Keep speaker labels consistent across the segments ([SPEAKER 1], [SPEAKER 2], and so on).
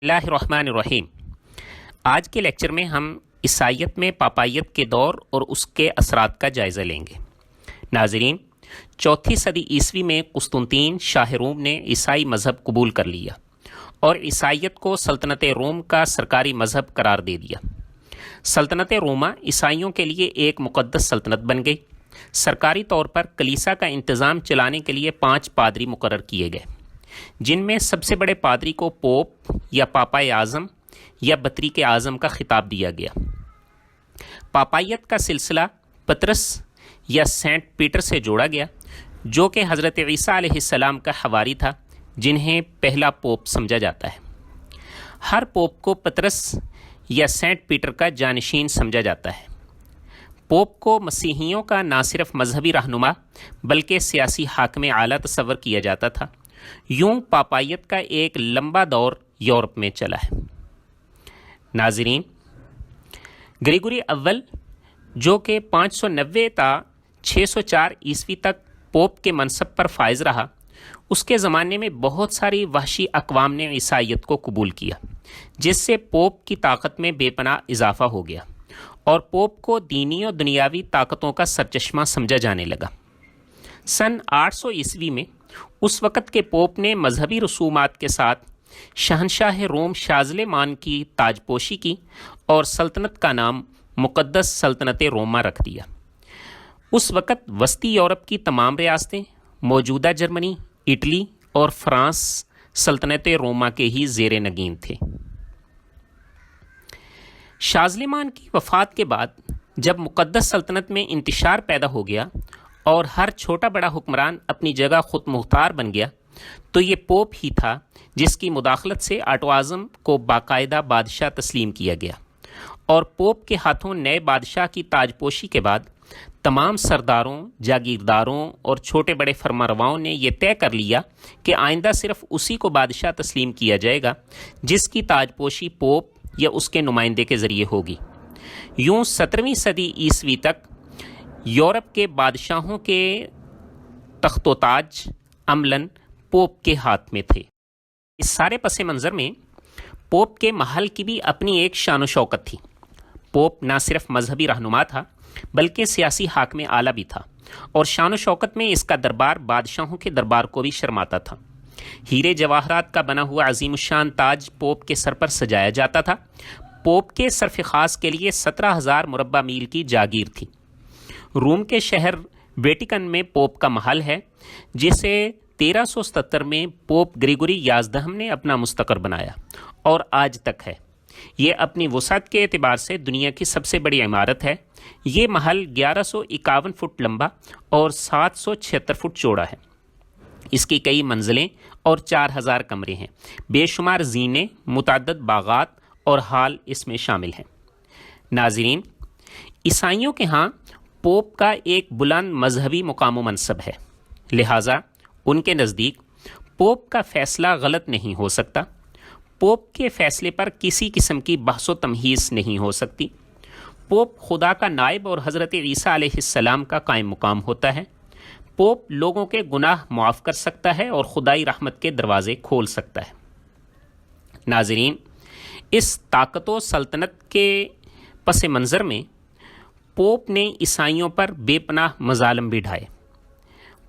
[SPEAKER 1] اللہ الرحمن الرحیم۔ آج کے لیکچر میں ہم عیسائیت میں پاپائیت کے دور اور اس کے اثرات کا جائزہ لیں گے۔ ناظرین، چوتھی صدی عیسوی میں قسطنطین شاہ روم نے عیسائی مذہب قبول کر لیا اور عیسائیت کو سلطنت روم کا سرکاری مذہب قرار دے دیا۔ سلطنت روما عیسائیوں کے لیے ایک مقدس سلطنت بن گئی۔ سرکاری طور پر کلیسا کا انتظام چلانے کے لیے 5 پادری مقرر کیے گئے، جن میں سب سے بڑے پادری کو پوپ یا پاپائے اعظم یا بطریق اعظم کا خطاب دیا گیا۔ پاپائیت کا سلسلہ پطرس یا سینٹ پیٹر سے جوڑا گیا، جو کہ حضرت عیسیٰ علیہ السلام کا حواری تھا، جنہیں پہلا پوپ سمجھا جاتا ہے۔ ہر پوپ کو پطرس یا سینٹ پیٹر کا جانشین سمجھا جاتا ہے۔ پوپ کو مسیحیوں کا نہ صرف مذہبی رہنما بلکہ سیاسی حاکم اعلیٰ تصور کیا جاتا تھا۔ یوں پاپائیت کا ایک لمبا دور یورپ میں چلا ہے۔ ناظرین، گریگوری اول، جو کہ 590 تا 604 عیسوی تک پوپ کے منصب پر فائز رہا، اس کے زمانے میں بہت ساری وحشی اقوام نے عیسائیت کو قبول کیا، جس سے پوپ کی طاقت میں بے پناہ اضافہ ہو گیا اور پوپ کو دینی اور دنیاوی طاقتوں کا سرچشمہ سمجھا جانے لگا۔ سن 800 عیسوی میں اس وقت کے پوپ نے مذہبی رسومات کے ساتھ شہنشاہ روم شازلمان کی تاج پوشی کی اور سلطنت کا نام مقدس سلطنت روما رکھ دیا۔ اس وقت وسطی یورپ کی تمام ریاستیں، موجودہ جرمنی، اٹلی اور فرانس سلطنت روما کے ہی زیر نگین تھے۔ شازلمان کی وفات کے بعد جب مقدس سلطنت میں انتشار پیدا ہو گیا اور ہر چھوٹا بڑا حکمران اپنی جگہ خود مختار بن گیا، تو یہ پوپ ہی تھا جس کی مداخلت سے آٹو اعظم کو باقاعدہ بادشاہ تسلیم کیا گیا، اور پوپ کے ہاتھوں نئے بادشاہ کی تاج پوشی کے بعد تمام سرداروں، جاگیرداروں اور چھوٹے بڑے فرمانرواؤں نے یہ طے کر لیا کہ آئندہ صرف اسی کو بادشاہ تسلیم کیا جائے گا جس کی تاج پوشی پوپ یا اس کے نمائندے کے ذریعے ہوگی۔ یوں 17ویں صدی عیسوی تک یورپ کے بادشاہوں کے تخت و تاج عملاً پوپ کے ہاتھ میں تھے۔ اس سارے پس منظر میں پوپ کے محل کی بھی اپنی ایک شان و شوکت تھی۔ پوپ نہ صرف مذہبی رہنما تھا بلکہ سیاسی حاکم اعلیٰ بھی تھا، اور شان و شوکت میں اس کا دربار بادشاہوں کے دربار کو بھی شرماتا تھا۔ ہیرے جواہرات کا بنا ہوا عظیم الشان تاج پوپ کے سر پر سجایا جاتا تھا۔ پوپ کے صرف خاص کے لیے 17,000 مربع میل کی جاگیر تھی۔ روم کے شہر ویٹیکن میں پوپ کا محل ہے، جسے 1377 میں پوپ گریگوری 11 نے اپنا مستقر بنایا اور آج تک ہے۔ یہ اپنی وسعت کے اعتبار سے دنیا کی سب سے بڑی عمارت ہے۔ یہ محل 1151 فٹ لمبا اور 776 فٹ چوڑا ہے۔ اس کی کئی منزلیں اور 4000 کمرے ہیں۔ بے شمار زینے، متعدد باغات اور ہال اس میں شامل ہیں۔ ناظرین، عیسائیوں کے ہاں پوپ کا ایک بلند مذہبی مقام و منصب ہے، لہٰذا ان کے نزدیک پوپ کا فیصلہ غلط نہیں ہو سکتا۔ پوپ کے فیصلے پر کسی قسم کی بحث و تمہیز نہیں ہو سکتی۔ پوپ خدا کا نائب اور حضرت عیسیٰ علیہ السلام کا قائم مقام ہوتا ہے۔ پوپ لوگوں کے گناہ معاف کر سکتا ہے اور خدائی رحمت کے دروازے کھول سکتا ہے۔ ناظرین، اس طاقت و سلطنت کے پس منظر میں پوپ نے عیسائیوں پر بے پناہ مظالم بھی ڈھائے۔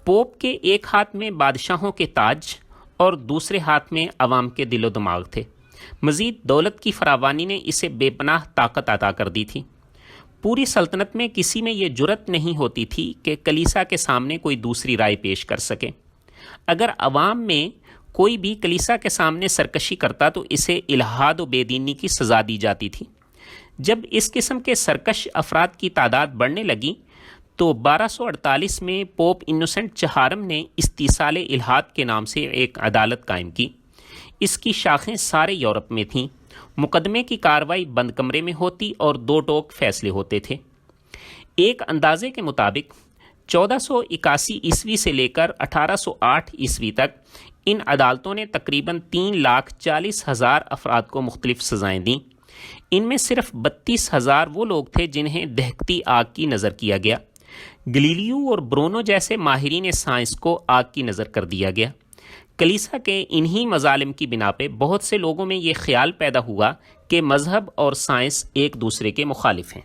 [SPEAKER 1] پوپ کے ایک ہاتھ میں بادشاہوں کے تاج اور دوسرے ہاتھ میں عوام کے دل و دماغ تھے۔ مزید دولت کی فراوانی نے اسے بے پناہ طاقت عطا کر دی تھی۔ پوری سلطنت میں کسی میں یہ جرت نہیں ہوتی تھی کہ کلیسا کے سامنے کوئی دوسری رائے پیش کر سکے۔ اگر عوام میں کوئی بھی کلیسا کے سامنے سرکشی کرتا تو اسے الحاد و بے دینی کی سزا دی جاتی تھی۔ جب اس قسم کے سرکش افراد کی تعداد بڑھنے لگی تو 1248 میں پوپ انوسنٹ چہارم نے استیصال الحاد کے نام سے ایک عدالت قائم کی۔ اس کی شاخیں سارے یورپ میں تھیں۔ مقدمے کی کارروائی بند کمرے میں ہوتی اور 2 ٹوک فیصلے ہوتے تھے۔ ایک اندازے کے مطابق 1481 عیسوی سے لے کر 1808 عیسوی تک ان عدالتوں نے تقریباً 3,40,000 افراد کو مختلف سزائیں دیں۔ ان میں صرف 32,000 وہ لوگ تھے جنہیں دہکتی آگ کی نظر کیا گیا۔ گلیلیو اور برونو جیسے ماہرین سائنس کو آگ کی نظر کر دیا گیا۔ کلیسا کے انہی مظالم کی بنا پہ بہت سے لوگوں میں یہ خیال پیدا ہوا کہ مذہب اور سائنس ایک دوسرے کے مخالف ہیں۔